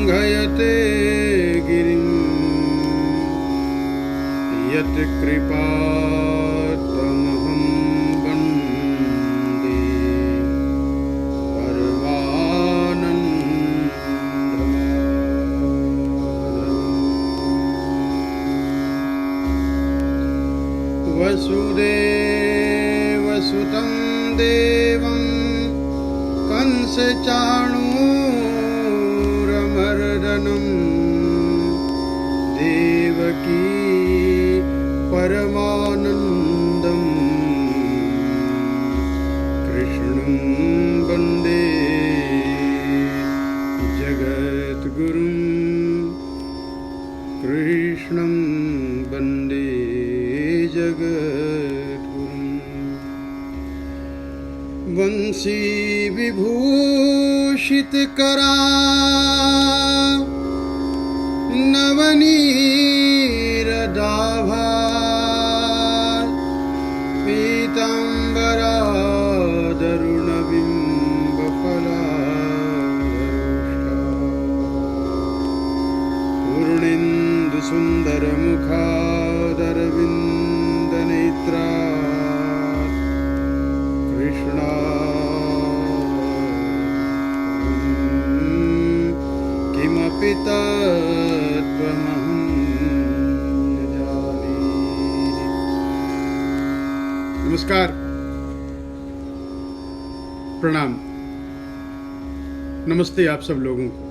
लङ्घयते गिरिं यत्कृपातमहं वन्दे परमानन्दमाधवम्। वसुदेवसुतं देवं कंसचाणूरमर्दनं देवकी परमानन्दं कृष्णं वन्दे जगद्गुरुं कृष्णं वन्दे जगद्गुरुं। वंशी विभूषितकरा नवनीरदाभा पीताम्बरा दरुणबिम्बफलाधरोष्ठा पूर्णेन्दुसुन्दरमुखादरविन्दनेत्रा कृष्णा किमपि तत्त्वमहं न जाने। नमस्कार, प्रणाम, नमस्ते आप सब लोगों को।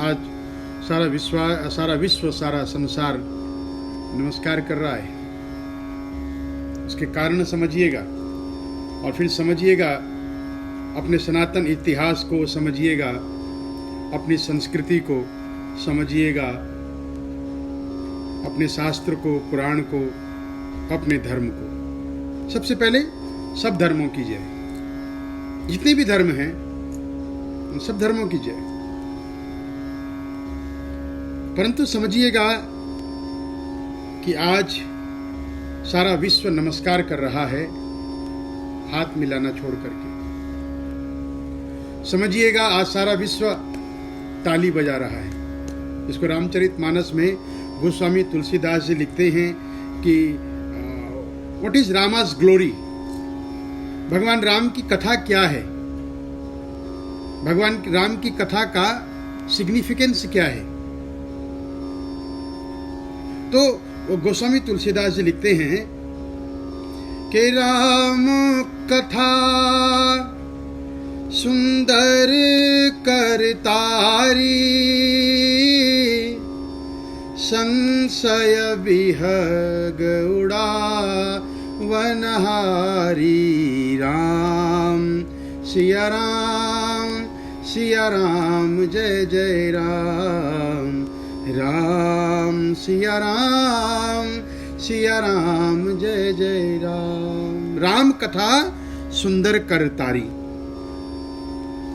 आज सारा विश्व सारा संसार नमस्कार कर रहा है। उसके कारण समझिएगा और फिर समझिएगा, अपने सनातन इतिहास को समझिएगा, अपनी संस्कृति को समझिएगा, अपने शास्त्र को, पुराण को, अपने धर्म को। सबसे पहले सब धर्मों की जय। जितने भी धर्म हैं उन सब धर्मों की जय। परंतु समझिएगा कि आज सारा विश्व नमस्कार कर रहा है, हाथ मिलाना छोड़ करके। समझिएगा आज सारा विश्व ताली बजा रहा है। इसको रामचरितमानस में गोस्वामी तुलसीदास जी लिखते हैं कि व्हाट इज रामास ग्लोरी, भगवान राम की कथा क्या है, भगवान राम की कथा का सिग्निफिकेंस क्या है। तो गोस्वामी तुलसीदास जी लिखते हैं कि राम कथा सुंदर करतारी, संशय विहग उड़ावनहारी। राम सिया राम, सिया राम जय जय राम, राम सिया राम, सिया राम जय जय राम। राम कथा सुंदर करतारी।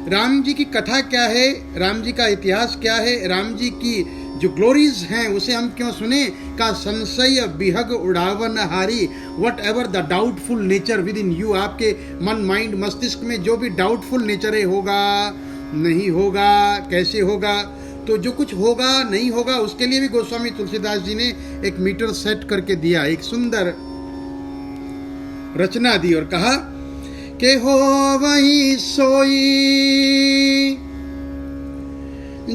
राम जी की कथा क्या है, राम जी का इतिहास क्या है, राम जी की जो ग्लोरीज हैं उसे हम क्यों सुने। का संशय विहग उड़ावनहारी, whatever the doubtful nature within you, आपके मन माइंड मस्तिष्क में जो भी डाउटफुल नेचर है, होगा नहीं होगा, कैसे होगा, तो जो कुछ होगा नहीं होगा उसके लिए भी गोस्वामी तुलसीदास जी ने एक मीटर सेट करके दिया, एक सुंदर रचना दी और कहा कि हो वही सोई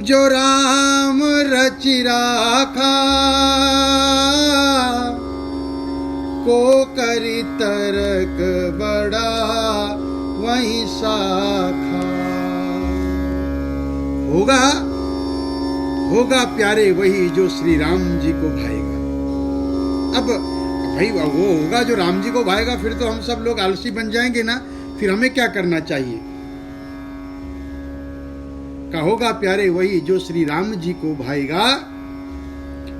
जो राम रचि राखा, को करी तरक बड़ा वही साखा। होगा प्यारे वही जो श्री राम जी को भाएगा। अब भाई वो होगा जो राम जी को भाएगा, फिर तो हम सब लोग आलसी बन जाएंगे ना। फिर हमें क्या करना चाहिए। होगा प्यारे वही जो श्री राम जी को भाएगा,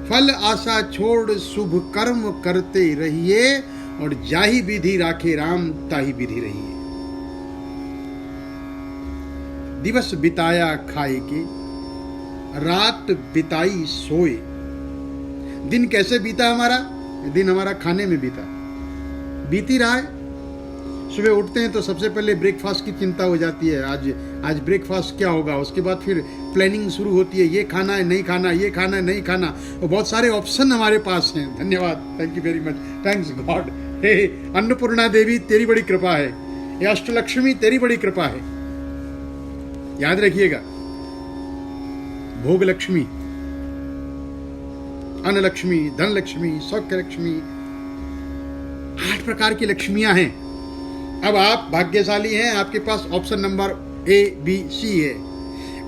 फल आशा छोड़ शुभ कर्म करते रहिए, और जाही विधि राखे राम ताही विधि रहिए। दिवस बिताया खाए के, रात बिताई सोए। दिन कैसे बीता हमारा? दिन हमारा खाने में बीता, बीती रहा है। सुबह उठते हैं तो सबसे पहले ब्रेकफास्ट की चिंता हो जाती है, आज ब्रेकफास्ट क्या होगा। उसके बाद फिर प्लानिंग शुरू होती है, ये खाना है नहीं खाना, ये खाना है नहीं खाना, और बहुत सारे ऑप्शन हमारे पास हैं। धन्यवाद, thank you very much, thanks God. हे अन्नपूर्णा देवी तेरी बड़ी कृपा है, ये अष्टलक्ष्मी तेरी बड़ी कृपा है। याद रखिएगा, भोग लक्ष्मी, अन्न लक्ष्मी, धन लक्ष्मी, सौख्य लक्ष्मी, 8 प्रकार की लक्ष्मियां हैं। अब आप भाग्यशाली हैं, आपके पास option number A, B, C है।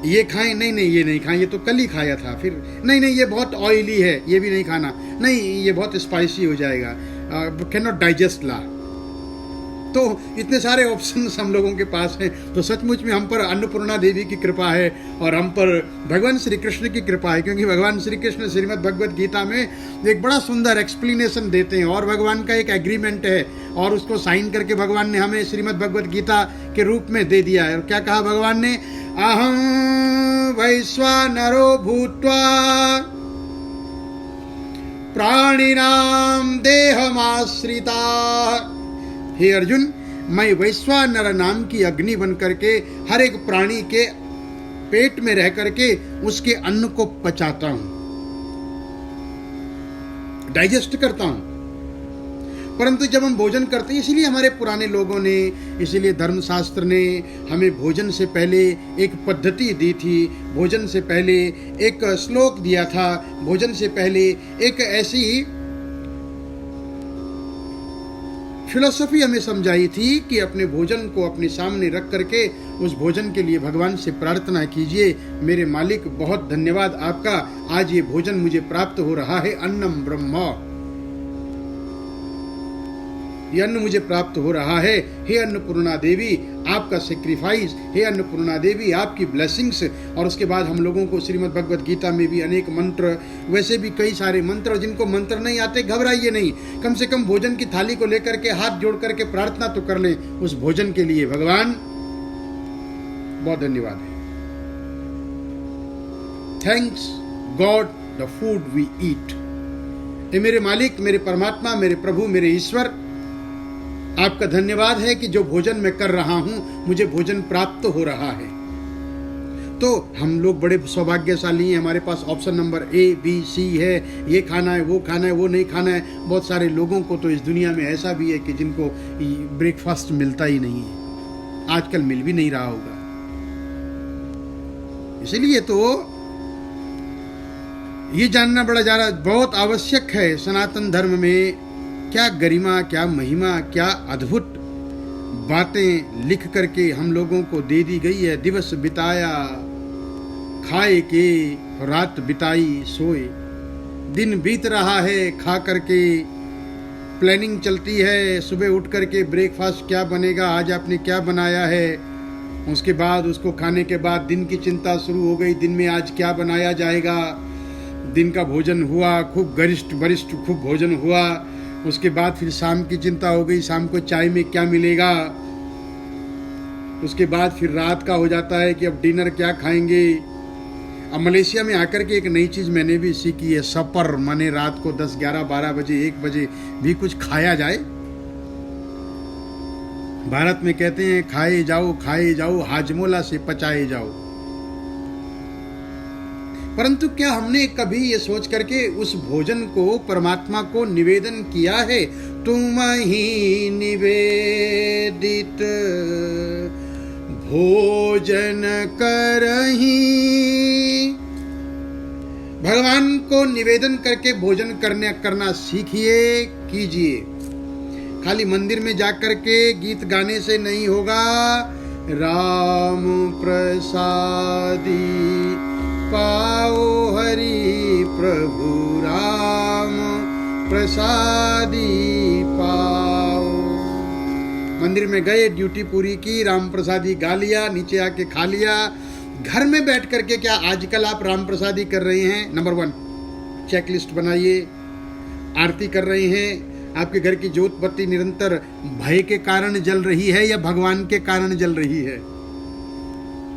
ये खाएं, नहीं ये नहीं खाएं, ये तो कल ही खाया था। फिर नहीं ये बहुत ऑयली है, ये भी नहीं खाना, नहीं ये बहुत स्पाइसी हो जाएगा, कैन नॉट डाइजेस्ट ला। तो इतने सारे ऑप्शन हम लोगों के पास हैं। तो सचमुच में हम पर अन्नपूर्णा देवी की कृपा है और हम पर भगवान श्री कृष्ण की कृपा है, क्योंकि भगवान श्री कृष्ण श्रीमद् भगवद गीता में एक बड़ा सुंदर एक्सप्लेनेशन देते हैं और भगवान का एक एग्रीमेंट है और उसको साइन करके भगवान ने हमें श्रीमद् भगवद गीता के रूप में दे दिया है। और क्या कहा भगवान ने, अहं वैश्वानरो भूत्वा प्राणिनाम देहमाश्रिता। हे अर्जुन, मैं वैश्वानर नाम की अग्नि बन करके हर एक प्राणी के पेट में रह करके उसके अन्न को पचाता हूं, डाइजेस्ट करता हूं। परंतु जब हम भोजन करते हैं, इसीलिए हमारे पुराने लोगों ने, इसीलिए धर्मशास्त्र ने हमें भोजन से पहले एक पद्धति दी थी, भोजन से पहले एक श्लोक दिया था, भोजन से पहले एक ऐसी फिलॉसफी हमें समझाई थी कि अपने भोजन को अपने सामने रख करके उस भोजन के लिए भगवान से प्रार्थना कीजिए, मेरे मालिक बहुत धन्यवाद आपका, आज ये भोजन मुझे प्राप्त हो रहा है, अन्नम ब्रह्म, ये अन्न मुझे प्राप्त हो रहा है। हे अन्नपूर्णा देवी आपका सेक्रीफाइस, हे अन्नपूर्णा देवी आपकी ब्लेसिंग्स। और उसके बाद हम लोगों को श्रीमद् भगवद गीता में भी अनेक मंत्र, वैसे भी कई सारे मंत्र, और जिनको मंत्र नहीं आते घबराइए नहीं, कम से कम भोजन की थाली को लेकर के हाथ जोड़ करके प्रार्थना तो कर लें उस भोजन के लिए। भगवान बहुत धन्यवाद है, thanks God the food we eat. ये मेरे मालिक, मेरे परमात्मा, मेरे प्रभु, मेरे ईश्वर, आपका धन्यवाद है कि जो भोजन मैं कर रहा हूं मुझे भोजन प्राप्त हो रहा है। तो हम लोग बड़े सौभाग्यशाली हैं, हमारे पास option number A, B, C है, ये खाना है, वो खाना है, वो नहीं खाना है। बहुत सारे लोगों को तो इस दुनिया में ऐसा भी है कि जिनको ब्रेकफास्ट मिलता ही नहीं है, आजकल मिल भी नहीं रहा होगा। इसलिए तो ये जानना बड़ा बहुत आवश्यक है, सनातन धर्म में क्या गरिमा, क्या महिमा, क्या अद्भुत बातें लिख करके हम लोगों को दे दी गई है। दिवस बिताया खाए के, रात बिताई सोए, दिन बीत रहा है खा करके, प्लानिंग चलती है, सुबह उठ करके ब्रेकफास्ट क्या बनेगा, आज आपने क्या बनाया है, उसके बाद उसको खाने के बाद दिन की चिंता शुरू हो गई, दिन में आज क्या बनाया जाएगा। दिन का भोजन हुआ, खूब गरिष्ठ वरिष्ठ खूब भोजन हुआ, उसके बाद फिर शाम की चिंता हो गई, शाम को चाय में क्या मिलेगा। उसके बाद फिर रात का हो जाता है कि अब डिनर क्या खाएंगे। अब मलेशिया में आकर के एक नई चीज़ मैंने भी सीखी है, सपर, माने रात को 10, 11, 12 बजे, 1 बजे भी कुछ खाया जाए। भारत में कहते हैं खाए जाओ, हाजमोला से पचाए जाओ। परंतु क्या हमने कभी ये सोच करके उस भोजन को परमात्मा को निवेदन किया है, तुम ही निवेदित भोजन करही। भगवान को निवेदन करके भोजन करना सीखिए, कीजिए। खाली मंदिर में जाकर के गीत गाने से नहीं होगा। राम प्रसादी पाओ हरि प्रभु, राम प्रसादी पाओ। मंदिर में गए, ड्यूटी पूरी की, राम प्रसादी गा लिया, नीचे आके खा लिया। घर में बैठ करके क्या आजकल आप राम प्रसादी कर रहे हैं? नंबर 1 चेकलिस्ट बनाइए। आरती कर रहे हैं, आपके घर की ज्योत बत्ती निरंतर भय के कारण जल रही है या भगवान के कारण जल रही है?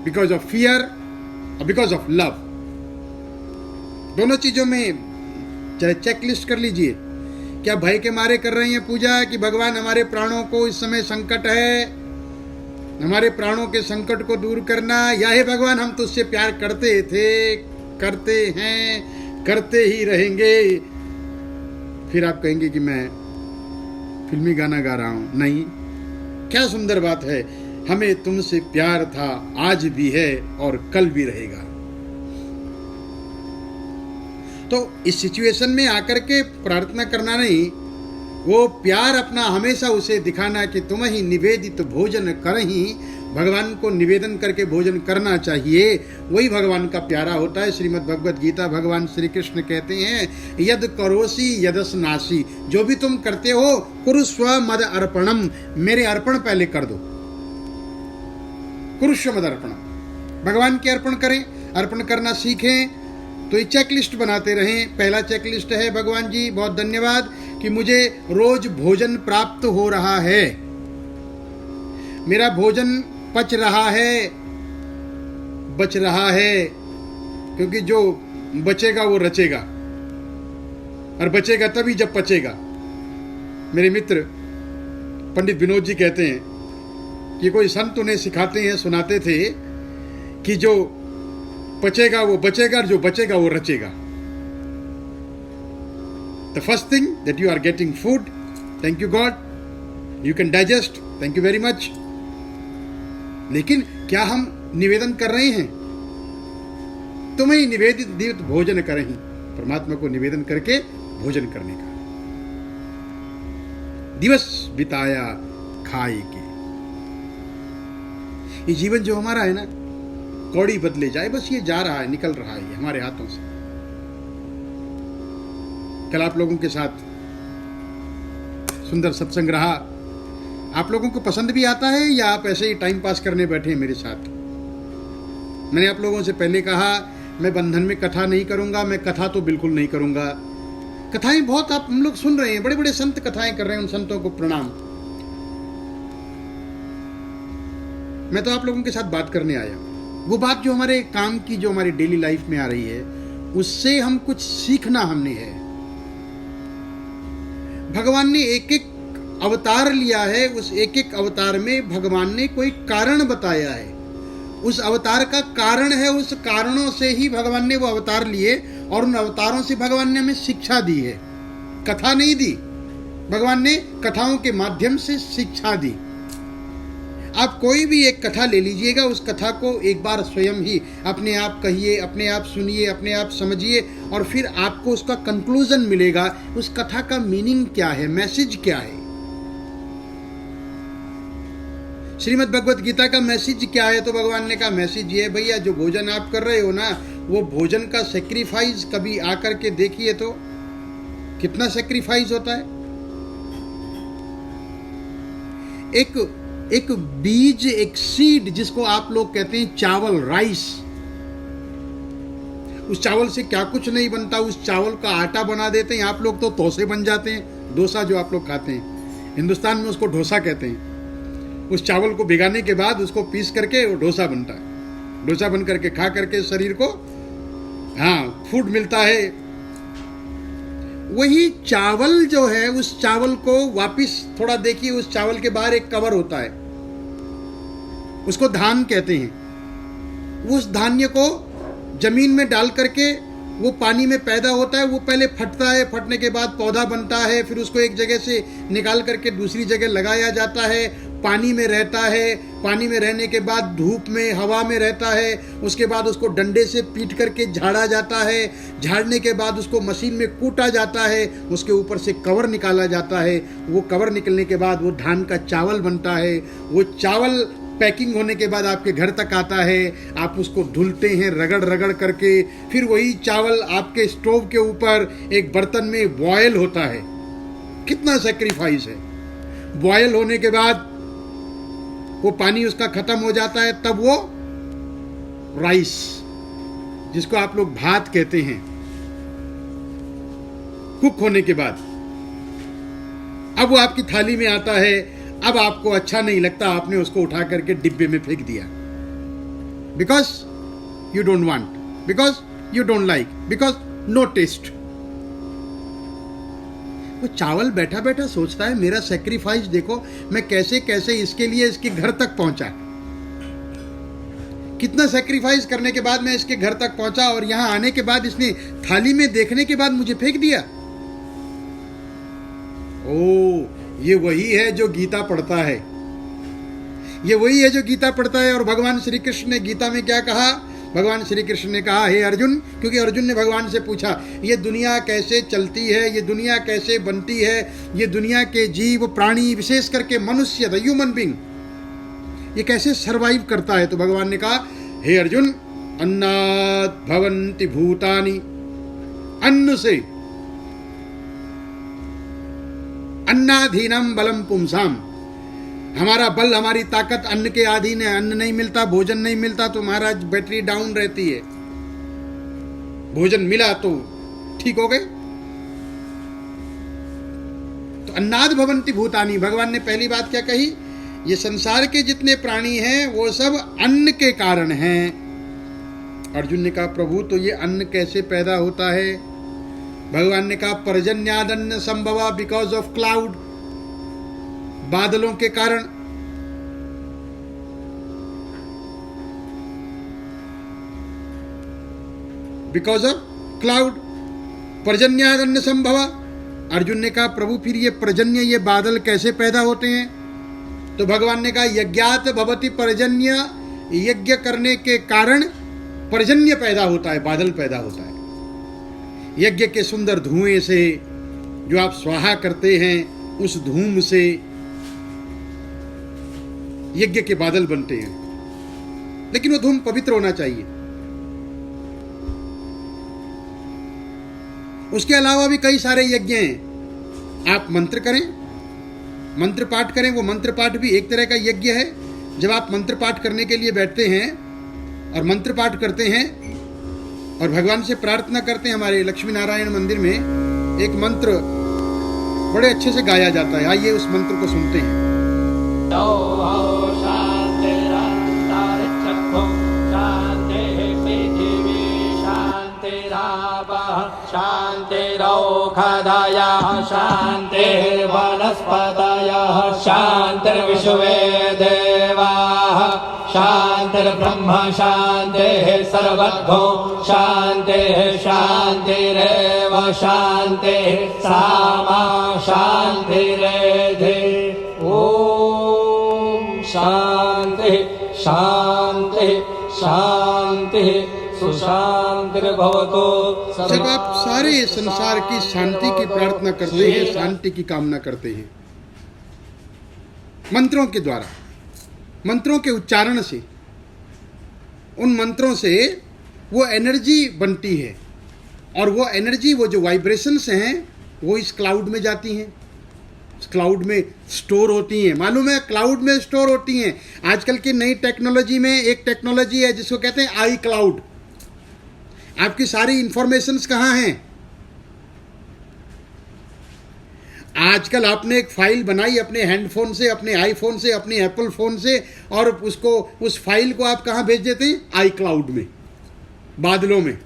बिकॉज ऑफ फियर और बिकॉज ऑफ लव। दोनों चीजों में चाहे चेकलिस्ट कर लीजिए क्या भय के मारे कर रहे हैं पूजा कि भगवान हमारे प्राणों को इस समय संकट है, हमारे प्राणों के संकट को दूर करना, या हे भगवान हम तुझसे प्यार करते थे, करते हैं, करते ही रहेंगे। फिर आप कहेंगे कि मैं फिल्मी गाना गा रहा हूं। नहीं, क्या सुंदर बात है, हमें तुमसे प्यार था, आज भी है और कल भी रहेगा। तो इस सिचुएशन में आकर के प्रार्थना करना नहीं, वो प्यार अपना हमेशा उसे दिखाना कि तुम ही निवेदित भोजन करही, भगवान को निवेदन करके भोजन करना चाहिए, वही भगवान का प्यारा होता है। श्रीमद् भगवद गीता भगवान श्री कृष्ण कहते हैं, यद करोसी यदस नासी, जो भी तुम करते हो कुरुस्व मद अर्पणम, मेरे अर्पण पहले कर दो। कुरुस्व मद अर्पणम, भगवान के अर्पण करें, अर्पण करना सीखें। तो ये चेकलिस्ट बनाते रहें। पहला चेकलिस्ट है, भगवान जी बहुत धन्यवाद कि मुझे रोज भोजन प्राप्त हो रहा है, मेरा भोजन पच रहा है, बच रहा है, क्योंकि जो बचेगा वो रचेगा, और बचेगा तभी जब पचेगा। मेरे मित्र पंडित विनोद जी कहते हैं कि कोई संत उन्हें सिखाते हैं, सुनाते थे कि जो पचेगा वो बचेगा, और जो बचेगा वो रचेगा। The first thing that you are getting food, thank you God, you can digest, thank you very much. लेकिन क्या हम निवेदन कर रहे हैं? तुम्हें निवेदित भोजन करही, परमात्मा को निवेदन करके भोजन करने का। दिवस बिताया खाए के, ये जीवन जो हमारा है ना, कौड़ी बदले जाए, बस ये जा रहा है, निकल रहा है हमारे हाथों से। कल आप लोगों के साथ सुंदर सत्संग रहा, आप लोगों को पसंद भी आता है या आप ऐसे ही टाइम पास करने बैठे हैं मेरे साथ? मैंने आप लोगों से पहले कहा, मैं बंधन में कथा नहीं करूंगा, मैं कथा तो बिल्कुल नहीं करूंगा। कथाएं बहुत आप हम लोग सुन रहे हैं, बड़े बड़े संत कथाएं कर रहे हैं, उन संतों को प्रणाम। मैं तो आप लोगों के साथ बात करने आया, वो बात जो हमारे काम की, जो हमारी डेली लाइफ में आ रही है, उससे हम कुछ सीखना हमने है। भगवान ने एक एक अवतार लिया है, उस एक एक अवतार में भगवान ने कोई कारण बताया है, उस अवतार का कारण है, उस कारणों से ही भगवान ने वो अवतार लिए, और उन अवतारों से भगवान ने हमें शिक्षा दी है, कथा नहीं दी। भगवान ने कथाओं के माध्यम से शिक्षा दी। आप कोई भी एक कथा ले लीजिएगा, उस कथा को एक बार स्वयं ही अपने आप कहिए, अपने आप सुनिए, अपने आप समझिए, और फिर आपको उसका कंक्लूजन मिलेगा, उस कथा का मीनिंग क्या है, मैसेज क्या है। श्रीमद् भगवद गीता का मैसेज क्या है? तो भगवान ने कहा मैसेज ये है, भैया जो भोजन आप कर रहे हो ना, वो भोजन का सेक्रीफाइस कभी आकर के देखिए तो कितना सेक्रीफाइस होता है। एक बीज, एक सीड, जिसको आप लोग कहते हैं चावल, राइस, उस चावल से क्या कुछ नहीं बनता, उस चावल का आटा बना देते हैं। आप लोग तो डोसे बन जाते हैं, डोसा जो आप लोग खाते हैं, हिंदुस्तान में उसको डोसा कहते हैं। उस चावल को भिगाने के बाद उसको पीस करके वो डोसा बनता है, डोसा बन करके खा करके शरीर को फूड मिलता है। वही चावल जो है, उस चावल को वापिस थोड़ा देखिए, उस चावल के बाहर एक कवर होता है, उसको धान कहते हैं। उस धान्य को जमीन में डाल करके वो पानी में पैदा होता है, वो पहले फटता है, फटने के बाद पौधा बनता है, फिर उसको एक जगह से निकाल करके दूसरी जगह लगाया जाता है, पानी में रहता है, पानी में रहने के बाद धूप में, हवा में रहता है, उसके बाद उसको डंडे से पीट करके झाड़ा जाता है, झाड़ने के बाद उसको मशीन में कूटा जाता है, उसके ऊपर से कवर निकाला जाता है, वो कवर निकलने के बाद वो धान का चावल बनता है। वो चावल पैकिंग होने के बाद आपके घर तक आता है, आप उसको धुलते हैं रगड़ रगड़ करके, फिर वही चावल आपके स्टोव के ऊपर एक बर्तन में बॉयल होता है। कितना सेक्रीफाइस है। बॉयल होने के बाद वो पानी उसका खत्म हो जाता है, तब वो राइस, जिसको आप लोग भात कहते हैं, कुक होने के बाद अब वो आपकी थाली में आता है। अब आपको अच्छा नहीं लगता, आपने उसको उठा करके डिब्बे में फेंक दिया, because you don't want, because you don't like, because no taste. वो चावल बैठा बैठा सोचता है मेरा सेक्रीफाइस देखो, मैं कैसे कैसे इसके लिए इसके घर तक पहुंचा, कितना सेक्रीफाइस करने के बाद मैं इसके घर तक पहुंचा, और यहां आने के बाद इसने थाली में देखने के बाद मुझे फेंक दिया। ओ, ये वही है जो गीता पढ़ता है, ये वही है जो गीता पढ़ता है। और भगवान श्री कृष्ण ने गीता में क्या कहा? भगवान श्री कृष्ण ने कहा, हे अर्जुन, क्योंकि अर्जुन ने भगवान से पूछा ये दुनिया कैसे चलती है, ये दुनिया कैसे बनती है, ये दुनिया के जीव प्राणी विशेष करके मनुष्य, द ह्यूमन बीइंग, ये कैसे सरवाइव करता है? तो भगवान ने कहा, हे अर्जुन, अन्नात् भवन्ति भूतानि, अन्न से, अन्नाधीनम बलम पुंसाम, हमारा बल, हमारी ताकत अन्न के अधीन है। अन्न नहीं मिलता, भोजन नहीं मिलता तो महाराज बैटरी डाउन रहती है, भोजन मिला तो ठीक हो गए। तो अन्नाद भवन्ति भूतानि, भगवान ने पहली बात क्या कही? ये संसार के जितने प्राणी हैं वो सब अन्न के कारण हैं। अर्जुन ने कहा, प्रभु तो ये अन्न कैसे पैदा होता है? भगवान ने कहा, पर्जन्यादन्न संभवा, बिकॉज ऑफ क्लाउड, बादलों के कारण। बिकॉज ऑफ क्लाउड, पर्जन्यादन्न संभवा। अर्जुन ने कहा, प्रभु फिर ये पर्जन्य, ये बादल कैसे पैदा होते हैं? तो भगवान ने कहा, यज्ञात भवति पर्जन्य, यज्ञ करने के कारण पर्जन्य पैदा होता है, बादल पैदा होता है। यज्ञ के सुंदर धुएं से, जो आप स्वाहा करते हैं उस धूम से यज्ञ के बादल बनते हैं, लेकिन वो धूम पवित्र होना चाहिए। उसके अलावा भी कई सारे यज्ञ हैं। आप मंत्र करें, मंत्र पाठ करें, वो मंत्र पाठ भी एक तरह का यज्ञ है। जब आप मंत्र पाठ करने के लिए बैठते हैं और मंत्र पाठ करते हैं और भगवान से प्रार्थना करते हैं, हमारे लक्ष्मी नारायण मंदिर में एक मंत्र बड़े अच्छे से गाया जाता है, आइए उस मंत्र को सुनते हैं। शान्तिरौषधयः शान्तिर्वनस्पतयः शान्तिर्विश्वे देवाः शान्तिर्ब्रह्म शान्तिः सर्वतो शान्तिः शान्तिरेव शान्तिः सामा शान्तिरेधि। ॐ शान्तिः शान्तिः शान्तिः सुशांतिर्भवतु। जब आप सारे संसार की शांति की प्रार्थना करते हैं, शांति की कामना करते हैं, मंत्रों के द्वारा, मंत्रों के उच्चारण से, उन मंत्रों से वो एनर्जी बनती है, और वो एनर्जी, वो जो वाइब्रेशंस हैं, वो इस क्लाउड में जाती हैं, इस क्लाउड में स्टोर होती हैं। मालूम है, क्लाउड में स्टोर होती हैं। आजकल की नई टेक्नोलॉजी में एक टेक्नोलॉजी है जिसको कहते हैं आई क्लाउड। आपकी सारी इंफॉर्मेशंस कहाँ हैं? आजकल आपने एक फाइल बनाई अपने हैंडफोन से, अपने आईफोन से, अपने एप्पल फोन से, और उसको, उस फाइल को आप कहाँ भेज देते हैं? आई क्लाउड में, बादलों में।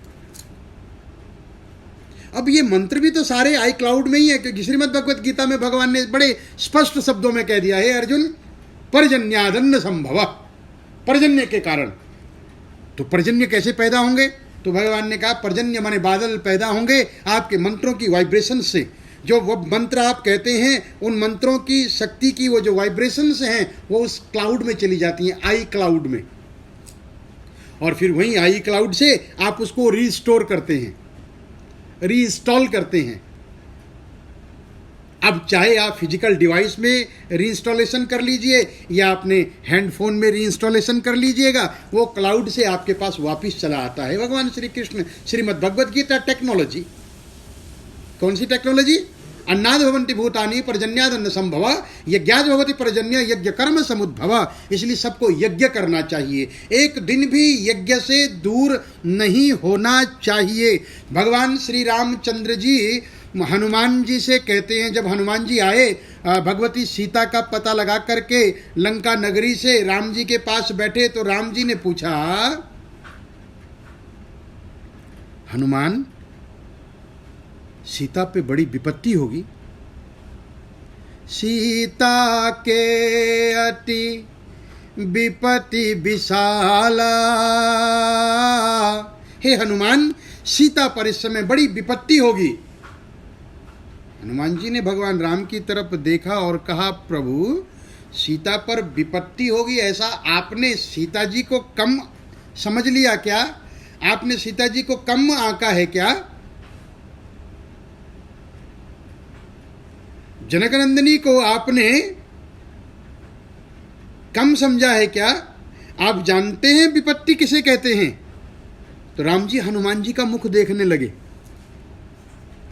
अब ये मंत्र भी तो सारे आई क्लाउड में ही है, क्योंकि श्रीमद् भगवत गीता में भगवान ने बड़े स्पष्ट शब्दों में कह दिया है, अर्जुन, पर्जन्यादन्न संभव, पर्जन्य के कारण। तो पर्जन्य कैसे पैदा होंगे? तो भगवान ने कहा, पर्जन्य माने बादल पैदा होंगे आपके मंत्रों की वाइब्रेशन से। जो वो मंत्र आप कहते हैं, उन मंत्रों की शक्ति की वो जो वाइब्रेशंस हैं, वो उस क्लाउड में चली जाती हैं, आई क्लाउड में, और फिर वहीं आई क्लाउड से आप उसको रीस्टोर करते हैं, रीइंस्टॉल करते हैं। अब चाहे आप फिजिकल डिवाइस में रीइंस्टॉलेशन कर लीजिए या अपने हैंडफोन में रीइंस्टॉलेशन कर लीजिएगा, वो क्लाउड से आपके पास वापस चला आता है। भगवान श्री कृष्ण, श्रीमद् भगवत गीता टेक्नोलॉजी। कौन सी टेक्नोलॉजी? अन्नाद भवन्ति भूतानि पर्जन्यादन्न संभव, यज्ञाद भवति पर्जन्य यज्ञ कर्म समुद्भव। इसलिए सबको यज्ञ करना चाहिए, एक दिन भी यज्ञ से दूर नहीं होना चाहिए। भगवान श्री रामचंद्र जी हनुमान जी से कहते हैं, जब हनुमान जी आए भगवती सीता का पता लगा करके लंका नगरी से राम जी के पास बैठे, तो राम जी ने पूछा, हनुमान, सीता पे बड़ी विपत्ति होगी, सीता के अति विपत्ति विशाला। हे हनुमान, सीता पर इस समय बड़ी विपत्ति होगी। हनुमान जी ने भगवान राम की तरफ देखा और कहा, प्रभु सीता पर विपत्ति होगी, ऐसा आपने सीता जी को कम समझ लिया क्या? आपने सीता जी को कम आंका है क्या? जनकनंदिनी को आपने कम समझा है क्या? आप जानते हैं विपत्ति किसे कहते हैं? तो राम जी हनुमान जी का मुख देखने लगे,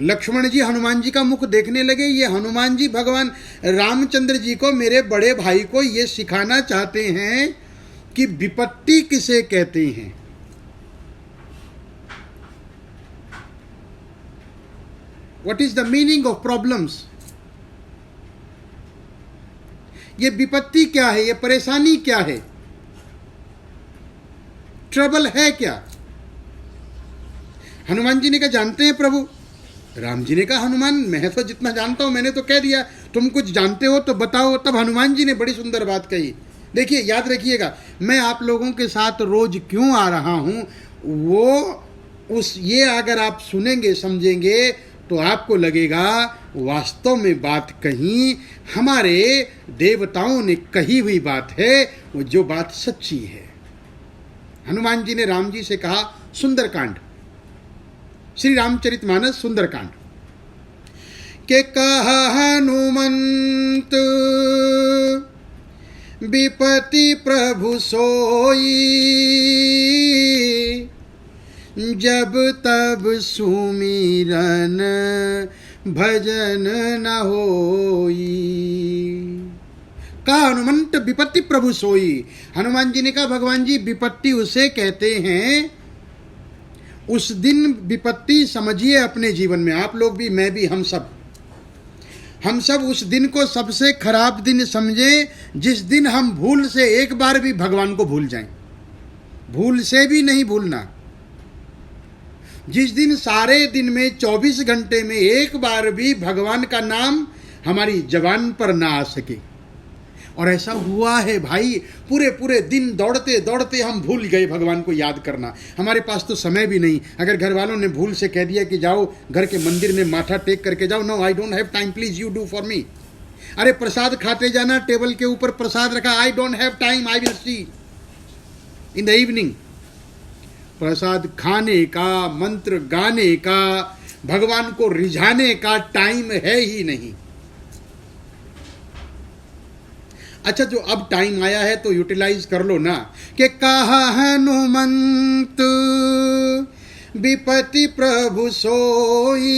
लक्ष्मण जी हनुमान जी का मुख देखने लगे। ये हनुमान जी भगवान रामचंद्र जी को, मेरे बड़े भाई को ये सिखाना चाहते हैं कि विपत्ति किसे कहते हैं। What is the meaning of problems? ये विपत्ति क्या है? ये परेशानी क्या है? ट्रबल है क्या? हनुमान जी ने कहा, जानते हैं प्रभु। राम जी ने कहा, हनुमान मैं तो जितना जानता हूं मैंने तो कह दिया, तुम कुछ जानते हो तो बताओ। तब हनुमान जी ने बड़ी सुंदर बात कही। देखिए, याद रखिएगा, मैं आप लोगों के साथ रोज क्यों आ रहा हूं, ये अगर आप सुनेंगे समझेंगे तो आपको लगेगा वास्तव में बात कहीं हमारे देवताओं ने कही हुई बात है, वो जो बात सच्ची है। हनुमान जी ने राम जी से कहा, सुंदरकांड, श्री रामचरितमानस सुंदरकांड के कहा हनुमंत विपति प्रभु सोई, जब तब सुमिरन भजन न होई। कहा हनुमंत विपत्ति प्रभु सोई। हनुमान जी ने कहा, भगवान जी विपत्ति उसे कहते हैं, उस दिन विपत्ति समझिए अपने जीवन में, आप लोग भी, मैं भी, हम सब उस दिन को सबसे खराब दिन समझे जिस दिन हम भूल से एक बार भी भगवान को भूल जाएं। भूल से भी नहीं भूलना। जिस दिन सारे दिन में 24 घंटे में एक बार भी भगवान का नाम हमारी जबान पर ना आ सके। और ऐसा हुआ है भाई, पूरे पूरे दिन दौड़ते दौड़ते हम भूल गए भगवान को याद करना। हमारे पास तो समय भी नहीं। अगर घर वालों ने भूल से कह दिया कि जाओ घर के मंदिर में माथा टेक करके जाओ, no I don't have time, please you do for me. अरे प्रसाद खाते जाना, टेबल के ऊपर प्रसाद रखा, I don't have time, I will see in the evening. प्रसाद खाने का, मंत्र गाने का, भगवान को रिझाने का टाइम है ही नहीं। अच्छा, जो अब टाइम आया है तो यूटिलाइज कर लो ना। कि कहा हनुमंत विपति प्रभु सोई,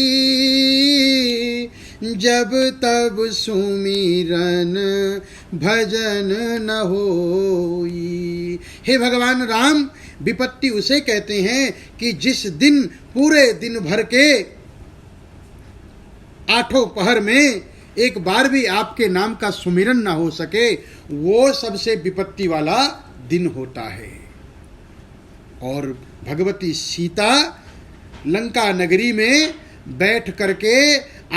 जब तब सुमिरन भजन न होई। हे भगवान राम, विपत्ति उसे कहते हैं कि जिस दिन पूरे दिन भर के आठों पहर में एक बार भी आपके नाम का सुमिरन ना हो सके, वो सबसे विपत्ति वाला दिन होता है। और भगवती सीता लंका नगरी में बैठ करके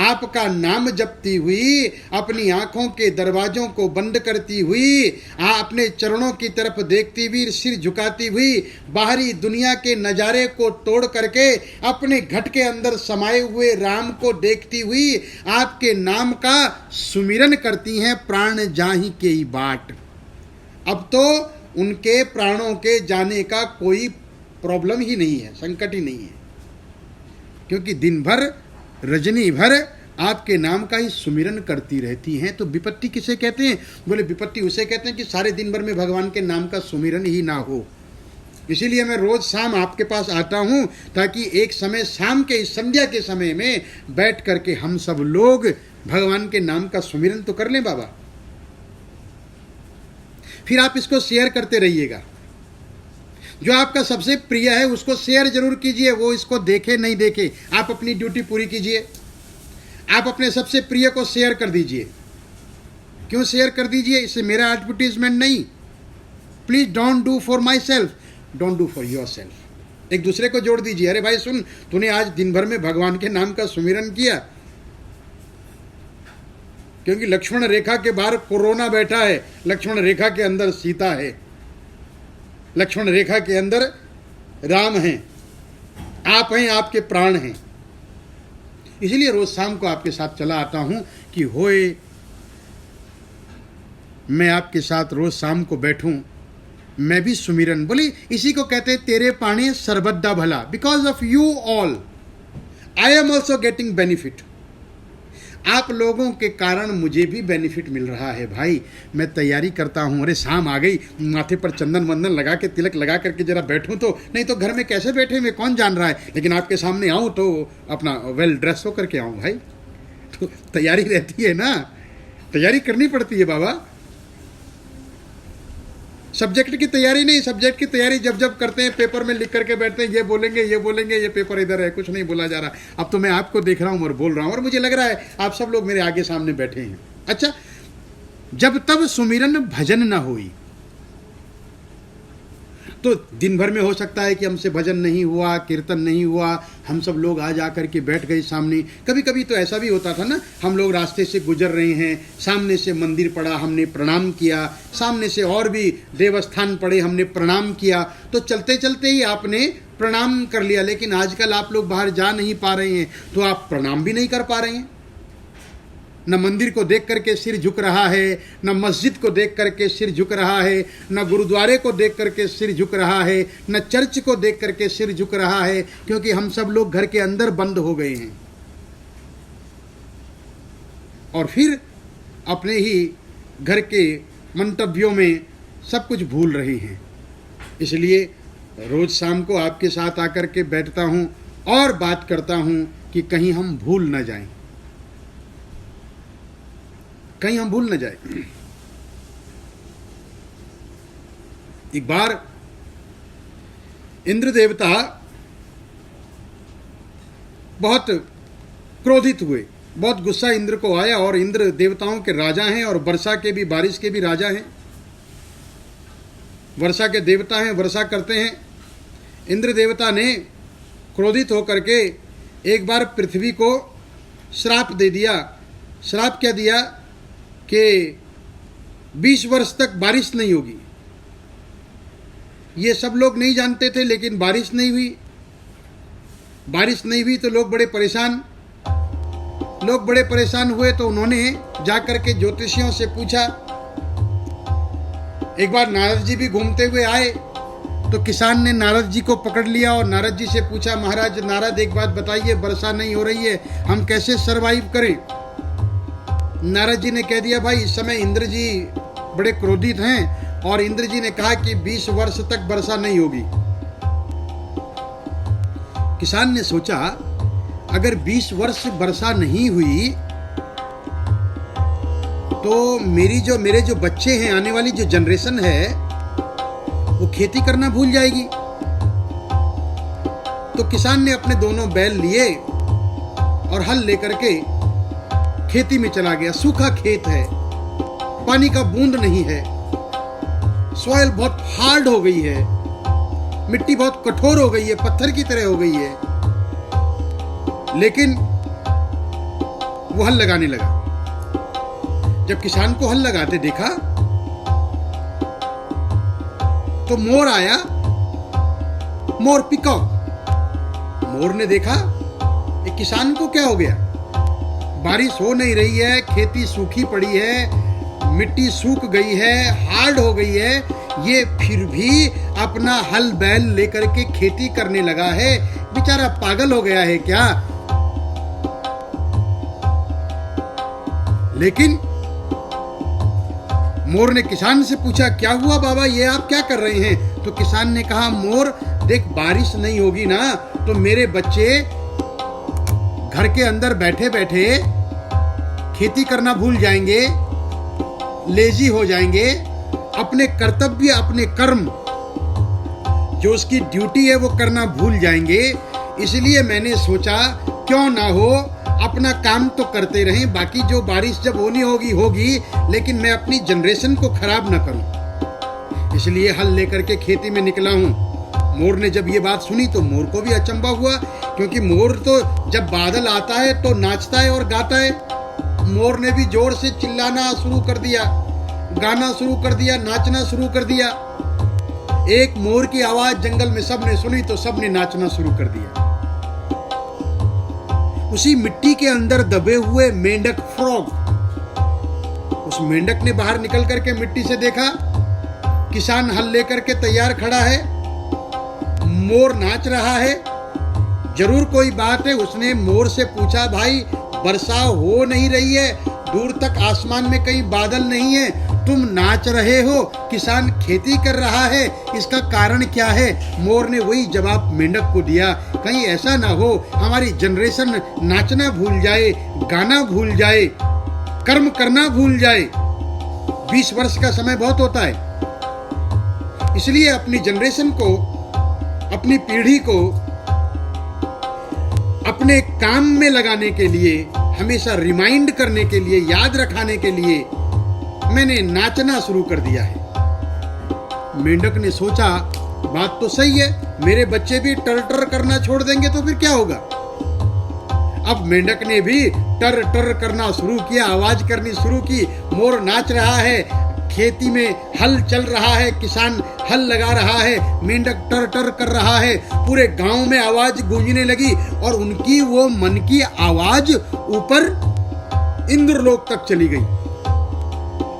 आपका नाम जपती हुई, अपनी आंखों के दरवाजों को बंद करती हुई, अपने चरणों की तरफ देखती हुई, सिर झुकाती हुई, बाहरी दुनिया के नज़ारे को तोड़ करके अपने घट के अंदर समाये हुए राम को देखती हुई आपके नाम का सुमिरन करती हैं, प्राण जाहि के ही बाट। अब तो उनके प्राणों के जाने का कोई प्रॉब्लम ही नहीं है, संकट ही नहीं है, क्योंकि दिन भर रजनी भर आपके नाम का ही सुमिरन करती रहती हैं। तो विपत्ति किसे कहते हैं? बोले विपत्ति उसे कहते हैं कि सारे दिन भर में भगवान के नाम का सुमिरन ही ना हो। इसीलिए मैं रोज शाम आपके पास आता हूं, ताकि एक समय शाम के इस संध्या के समय में बैठ करके हम सब लोग भगवान के नाम का सुमिरन तो कर लें बाबा। फिर आप इसको शेयर करते रहिएगा। जो आपका सबसे प्रिय है उसको शेयर जरूर कीजिए, वो इसको देखे नहीं देखे, आप अपनी ड्यूटी पूरी कीजिए। आप अपने सबसे प्रिय को शेयर कर दीजिए। क्यों शेयर कर दीजिए? इससे मेरा एडवर्टीजमेंट नहीं। Please don't do for my self, don't do for your self. एक दूसरे को जोड़ दीजिए। अरे भाई सुन, तूने आज दिन भर में भगवान के नाम का सुमिरन किया, क्योंकि लक्ष्मण रेखा के बाहर कोरोना बैठा है, लक्ष्मण रेखा के अंदर सीता है, लक्ष्मण रेखा के अंदर राम हैं, आप हैं, आपके प्राण हैं। इसलिए रोज शाम को आपके साथ चला आता हूं कि होए मैं आपके साथ रोज शाम को बैठूं, मैं भी सुमिरन बोली। इसी को कहते हैं तेरे पाने सर्वदा भला। Because of you all I am also getting benefit. आप लोगों के कारण मुझे भी बेनिफिट मिल रहा है भाई। मैं तैयारी करता हूँ, अरे शाम आ गई, माथे पर चंदन वंदन लगा के तिलक लगा करके जरा बैठूं तो, नहीं तो घर में कैसे बैठे मैं कौन जान रहा है, लेकिन आपके सामने आऊँ तो अपना वेल ड्रेस हो करके आऊँ भाई। तो तैयारी रहती है ना, तैयारी करनी पड़ती है बाबा। सब्जेक्ट की तैयारी नहीं, सब्जेक्ट की तैयारी जब जब करते हैं पेपर में लिख करके बैठते हैं, ये बोलेंगे ये बोलेंगे, ये पेपर इधर है, कुछ नहीं बोला जा रहा। अब तो मैं आपको देख रहा हूं और बोल रहा हूं और मुझे लग रहा है आप सब लोग मेरे आगे सामने बैठे हैं। अच्छा, जब तब सुमिरन भजन ना हुई तो दिन भर में हो सकता है कि हमसे भजन नहीं हुआ, कीर्तन नहीं हुआ, हम सब लोग आ जा करके बैठ गए सामने। कभी कभी तो ऐसा भी होता था ना, हम लोग रास्ते से गुजर रहे हैं, सामने से मंदिर पड़ा, हमने प्रणाम किया, सामने से और भी देवस्थान पड़े, हमने प्रणाम किया, तो चलते चलते ही आपने प्रणाम कर लिया। लेकिन आजकल आप लोग बाहर जा नहीं पा रहे हैं तो आप प्रणाम भी नहीं कर पा रहे हैं। न मंदिर को देख करके सिर झुक रहा है, न मस्जिद को देख करके सिर झुक रहा है, न गुरुद्वारे को देख करके सिर झुक रहा है, न चर्च को देख करके सिर झुक रहा है, क्योंकि हम सब लोग घर के अंदर बंद हो गए हैं और फिर अपने ही घर के मंतव्यों में सब कुछ भूल रहे हैं। इसलिए रोज शाम को आपके साथ आकर के बैठता हूं और बात करता हूं कि कहीं हम भूल न जाएं, कहीं हम भूल न जाए। एक बार इंद्र देवता बहुत क्रोधित हुए, बहुत गुस्सा इंद्र को आया, और इंद्र देवताओं के राजा हैं और वर्षा के भी, बारिश के भी राजा हैं, वर्षा के देवता हैं, वर्षा करते हैं। इंद्र देवता ने क्रोधित होकर के एक बार पृथ्वी को श्राप दे दिया। श्राप क्या दिया कि 20 वर्ष तक बारिश नहीं होगी। ये सब लोग नहीं जानते थे, लेकिन बारिश नहीं हुई। बारिश नहीं हुई तो लोग बड़े परेशान हुए। तो उन्होंने जाकर के ज्योतिषियों से पूछा। एक बार नारद जी भी घूमते हुए आए तो किसान ने नारद जी को पकड़ लिया और नारद जी से पूछा, महाराज नारद एक बात बताइए, वर्षा नहीं हो रही है, हम कैसे सरवाइव करें। नारद जी ने कह दिया, भाई इस समय इंद्र जी बड़े क्रोधित हैं और इंद्र जी ने कहा कि 20 वर्ष तक वर्षा नहीं होगी। किसान ने सोचा, अगर 20 वर्ष वर्षा नहीं हुई तो मेरे जो बच्चे हैं, आने वाली जो जनरेशन है, वो खेती करना भूल जाएगी। तो किसान ने अपने दोनों बैल लिए और हल लेकर के खेती में चला गया। सूखा खेत है, पानी का बूंद नहीं है, सॉइल बहुत हार्ड हो गई है, मिट्टी बहुत कठोर हो गई है, पत्थर की तरह हो गई है। लेकिन वो हल लगाने लगा। जब किसान को हल लगाते देखा तो मोर आया, मोर पिकॉक। मोर ने देखा ये किसान को क्या हो गया, बारिश हो नहीं रही है, खेती सूखी पड़ी है, मिट्टी सूख गई है, हार्ड हो गई है, ये फिर भी अपना हल बैल लेकर के खेती करने लगा है, बेचारा पागल हो गया है क्या। लेकिन मोर ने किसान से पूछा, क्या हुआ बाबा, ये आप क्या कर रहे हैं। तो किसान ने कहा, मोर देख, बारिश नहीं होगी ना तो मेरे बच्चे घर के अंदर बैठे बैठे खेती करना भूल जाएंगे, लेजी हो जाएंगे, अपने कर्तव्य, अपने कर्म जो उसकी ड्यूटी है वो करना भूल जाएंगे। इसलिए मैंने सोचा क्यों ना हो, अपना काम तो करते रहें, बाकी जो बारिश जब होनी होगी होगी, लेकिन मैं अपनी जनरेशन को खराब ना करूं। इसलिए हल लेकर के खेती में निकला हूं। मोर ने जब ये बात सुनी तो मोर को भी अचंभा हुआ, क्योंकि मोर तो जब बादल आता है तो नाचता है और गाता है। मोर ने भी जोर से चिल्लाना शुरू कर दिया, गाना शुरू कर दिया, नाचना शुरू कर दिया। एक मोर की आवाज जंगल में सबने सुनी तो सबने नाचना शुरू कर दिया। उसी मिट्टी के अंदर दबे हुए मेंढक फ्रॉग, उस मेंढक ने बाहर निकल करके मिट्टी से देखा, किसान हल लेकर के तैयार खड़ा है, मोर नाच रहा है, जरूर कोई बात है। उसने मोर से पूछा, भाई वर्षा हो नहीं रही है, दूर तक आसमान में कहीं बादल नहीं है, तुम नाच रहे हो, किसान खेती कर रहा है, इसका कारण क्या है? मोर ने वही जवाब मेंढक को दिया, कहीं ऐसा ना हो हमारी जनरेशन नाचना भूल जाए, गाना भूल जाए, कर्म करना भूल जाए। 20 वर्ष का समय बहुत होता है, इसलिए अपनी जनरेशन को, अपनी पीढ़ी को अपने काम में लगाने के लिए, हमेशा रिमाइंड करने के लिए, याद रखाने के लिए मैंने नाचना शुरू कर दिया है। मेंढक ने सोचा, बात तो सही है, मेरे बच्चे भी टर टर करना छोड़ देंगे तो फिर क्या होगा। अब मेंढक ने भी टर टर करना शुरू किया, आवाज करनी शुरू की। मोर नाच रहा है, खेती में हल चल रहा है, किसान हल लगा रहा है, मेंढक टर टर कर रहा है, पूरे गांव में आवाज गूंजने लगी और उनकी वो मन की आवाज ऊपर इंद्रलोक तक चली गई।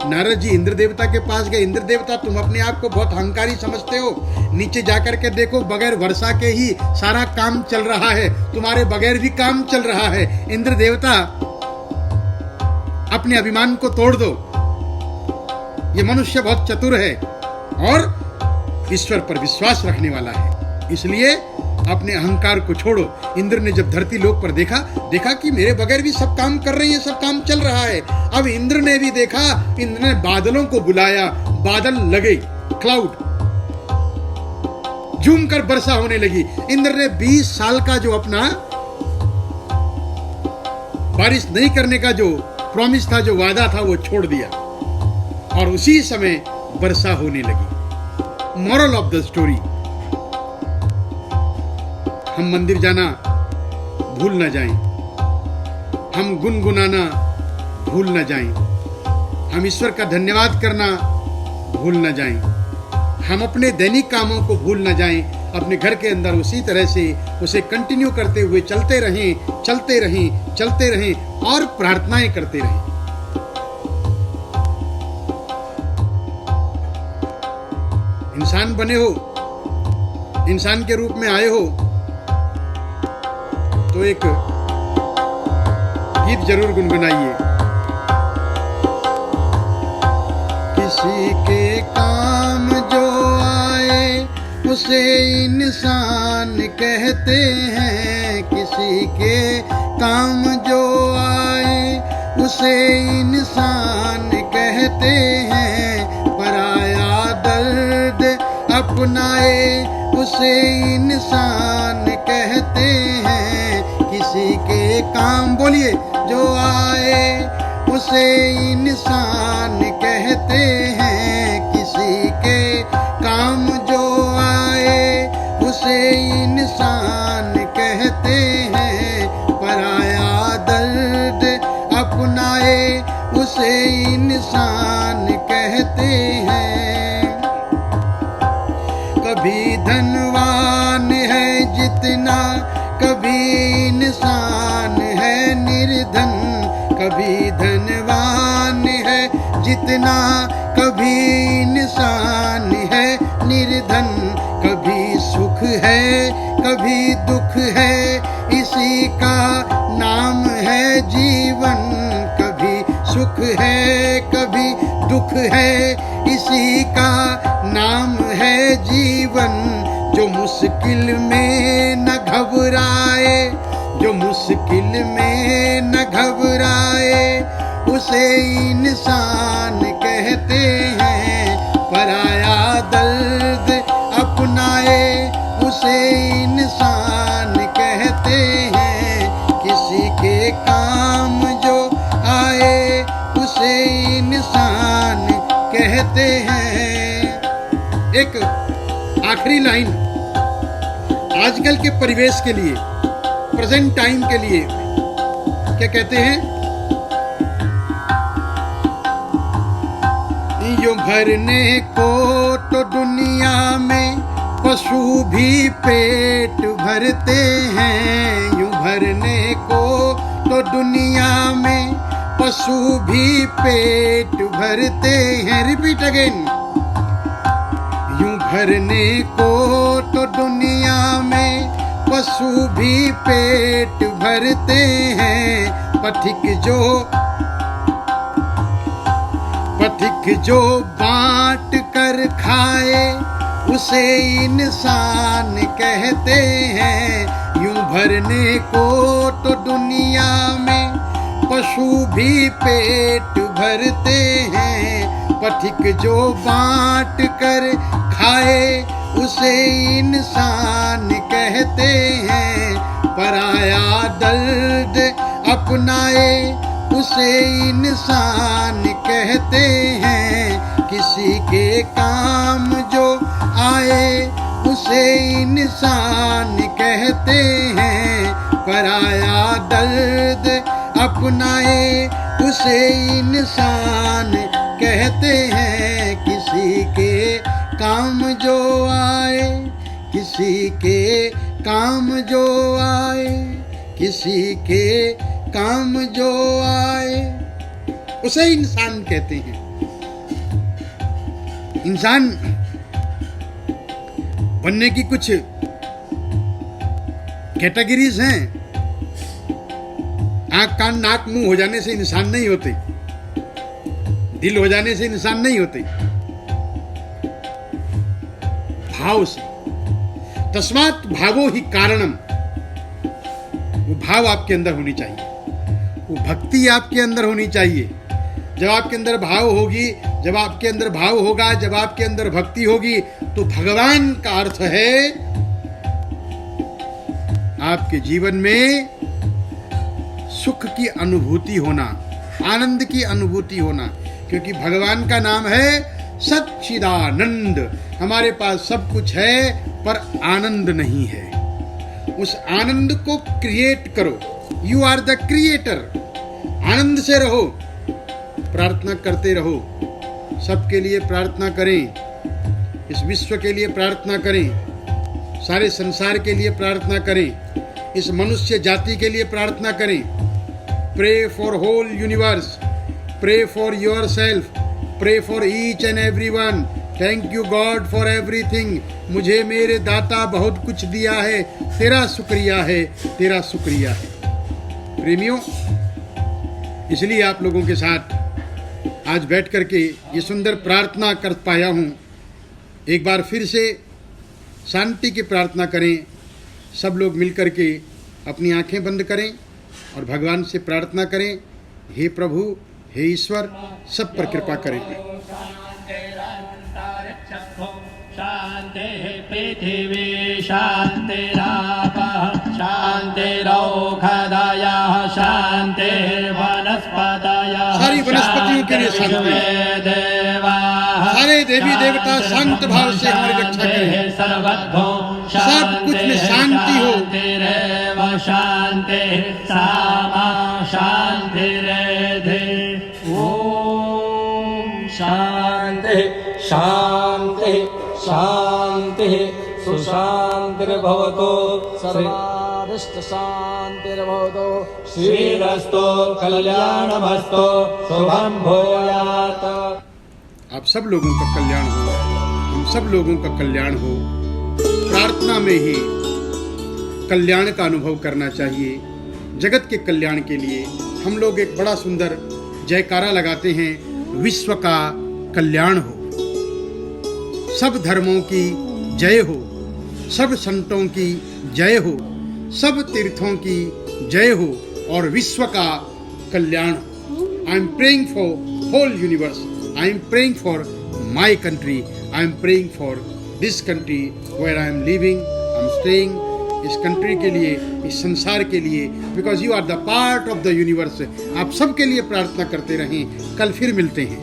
नारद जी इंद्र देवता के पास गए। इंद्र देवता, तुम अपने आप को बहुत अहंकारी समझते हो, नीचे जाकर के देखो, बगैर वर्षा के ही सारा काम चल रहा है, तुम्हारे बगैर भी काम चल रहा है। इंद्र देवता, अपने अभिमान को तोड़ दो, ये मनुष्य बहुत चतुर है और ईश्वर पर विश्वास रखने वाला है, इसलिए अपने अहंकार को छोड़ो। इंद्र ने जब धरती लोक पर देखा कि मेरे बगैर भी सब काम कर रही है, सब काम चल रहा है। अब इंद्र ने भी देखा, इंद्र ने बादलों को बुलाया, बादल लगे, क्लाउड, झूम कर वर्षा होने लगी। इंद्र ने 20 साल का जो अपना बारिश नहीं करने का जो प्रॉमिस था, जो वादा था, वो छोड़ दिया और उसी समय वर्षा होने लगी। मोरल ऑफ द स्टोरी, हम मंदिर जाना भूल न जाएं, हम गुनगुनाना भूल न जाएं, हम ईश्वर का धन्यवाद करना भूल न जाएं, हम अपने दैनिक कामों को भूल न जाएं, अपने घर के अंदर उसी तरह से उसे कंटिन्यू करते हुए चलते रहें, चलते रहें, चलते रहें और प्रार्थनाएं करते रहें। इंसान बने हो, इंसान के रूप में आए हो, तो एक गीत जरूर गुनगुनाइए। किसी के काम जो आए उसे इंसान कहते हैं, किसी के काम जो आए उसे इंसान कहते हैं, पराया दर्द अपनाए उसे इंसान कहते हैं। किसी के काम, बोलिए, जो आए उसे इंसान कहते हैं, किसी के काम जो आए उसे इंसान कहते हैं, पराया दर्द अपनाए उसे इंसान कहते हैं। कभी धनवान है जितना, कभी इंसान है निर्धन, कभी धनवान है जितना, कभी इंसान है निर्धन, कभी सुख है कभी दुख है, इसी का नाम है जीवन, कभी सुख है कभी दुख है, इसी का नाम है जीवन। जो मुश्किल में न घबराए, जो मुश्किल में न घबराए, उसे इंसान कहते हैं, पराया दर्द अपनाए उसे इंसान कहते हैं, किसी के काम जो आए उसे इंसान कहते हैं। एक आखिरी लाइन आजकल के परिवेश के लिए, प्रेजेंट टाइम के लिए, क्या कहते हैं? यूं भरने को तो दुनिया में पशु भी पेट भरते हैं, यूं भरने को तो दुनिया में पशु भी पेट भरते हैं। Repeat again. यूं भरने को तो दुनिया में पशु भी पेट भरते हैं, पथिक जो बांट कर खाए उसे इंसान कहते हैं। यूं भरने को तो दुनिया में पशु भी पेट भरते हैं, पथिक जो बांट कर खाए उसे इंसान कहते हैं। पराया दर्द अपनाए उसे इंसान कहते हैं, किसी के काम जो आए उसे इंसान कहते हैं। पराया दर्द अपनाए उसे इंसान कहते हैं, किसी के काम जो आए, किसी के काम जो आए, किसी के काम जो आए उसे इंसान कहते हैं। इंसान बनने की कुछ कैटेगरीज हैं। आंख कान नाक मुंह हो जाने से इंसान नहीं होते, दिल हो जाने से इंसान नहीं होते, भाव से। तस्मात् भावो ही कारणम। वो भाव आपके अंदर होनी चाहिए, वो भक्ति आपके अंदर होनी चाहिए। जब आपके अंदर भाव होगी, जब आपके अंदर भाव होगा, जब आपके अंदर भक्ति होगी, तो भगवान का अर्थ है आपके जीवन में सुख की अनुभूति होना, आनंद की अनुभूति होना। क्योंकि भगवान का नाम है सच्चिदानंद। हमारे पास सब कुछ है पर आनंद नहीं है। उस आनंद को क्रिएट करो। You are the creator. आनंद से रहो, प्रार्थना करते रहो, सबके लिए प्रार्थना करें, इस विश्व के लिए प्रार्थना करें, सारे संसार के लिए प्रार्थना करें, इस मनुष्य जाति के लिए प्रार्थना करें। Pray for whole universe, pray for yourself, pray for each and everyone. Thank you God for everything. मुझे मेरे दाता बहुत कुछ दिया है, तेरा शुक्रिया है, तेरा शुक्रिया है। प्रेमियों, इसलिए आप लोगों के साथ आज बैठ करके ये सुंदर प्रार्थना कर पाया हूँ। एक बार फिर से शांति की प्रार्थना करें। सब लोग मिलकर के अपनी आंखें बंद करें और भगवान से प्रार्थना करें, हे प्रभु, हे ईश्वर, सब पर कृपा करें। शांति पृथिवी शांतिरापः शांतिरौषधयः शांतिर्वनस्पतयः। सारी वनस्पतियों के लिए शांति। सारे देवी देवता शांत भाव से हमारी रक्षा करें। सब कुछ में शांति हो। शांति सामा शांतिरेधि। ओम शांति शांति शांति सुशांतिर्भवतु। सर्वारिष्ट शांतिर्भवतु। श्रीरस्तु कल्याणमस्तु। शुभं भूयात्। आप सब लोगों का कल्याण हो, हम सब लोगों का कल्याण हो। प्रार्थना में ही कल्याण का अनुभव करना चाहिए। जगत के कल्याण के लिए हम लोग एक बड़ा सुंदर जयकारा लगाते हैं, विश्व का कल्याण हो, सब धर्मों की जय हो, सब संतों की जय हो, सब तीर्थों की जय हो और विश्व का कल्याण हो। I am praying for whole universe. I am praying for my country. I am praying for this country where I am living. I am staying. इस कंट्री के लिए, इस संसार के लिए, because you are the part of the universe. आप सबके लिए प्रार्थना करते रहें। कल फिर मिलते हैं,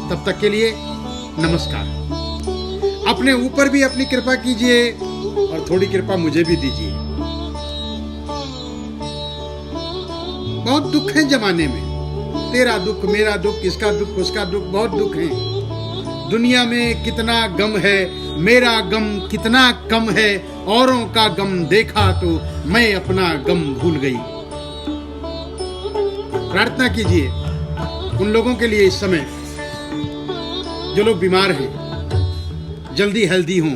तब तक के लिए नमस्कार। अपने ऊपर भी अपनी कृपा कीजिए और थोड़ी कृपा मुझे भी दीजिए। बहुत दुख है जमाने में, तेरा दुख, मेरा दुख, इसका दुख, उसका दुख, बहुत दुख है। दुनिया में कितना गम है, मेरा गम कितना कम है, औरों का गम देखा तो मैं अपना गम भूल गई। प्रार्थना कीजिए उन लोगों के लिए इस समय जो लोग बीमार हैं, जल्दी हेल्दी हों।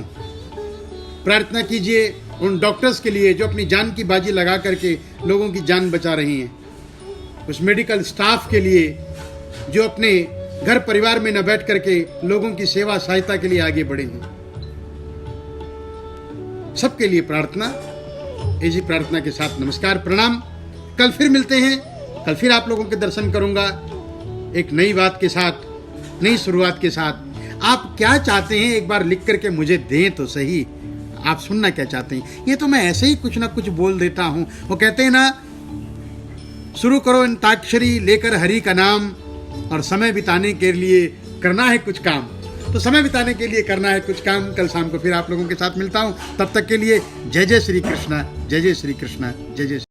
प्रार्थना कीजिए उन डॉक्टर्स के लिए जो अपनी जान की बाजी लगा करके लोगों की जान बचा रहे हैं, उस मेडिकल स्टाफ के लिए जो अपने घर परिवार में न बैठ करके लोगों की सेवा सहायता के लिए आगे बढ़े हैं। सबके लिए प्रार्थना। इसी प्रार्थना के साथ नमस्कार, प्रणाम। कल फिर मिलते हैं, कल फिर आप लोगों के दर्शन करूंगा एक नई बात के साथ, नई शुरुआत के साथ। आप क्या चाहते हैं एक बार लिख करके मुझे दें तो सही। आप सुनना क्या चाहते हैं? ये तो मैं ऐसे ही कुछ ना कुछ बोल देता हूं। वो कहते हैं ना, शुरू करो अंताक्षरी लेकर हरि का नाम, और समय बिताने के लिए करना है कुछ काम। तो समय बिताने के लिए करना है कुछ काम। कल शाम को फिर आप लोगों के साथ मिलता हूं। तब तक के लिए जय जय श्री कृष्ण, जय जय श्री कृष्ण, जय जय।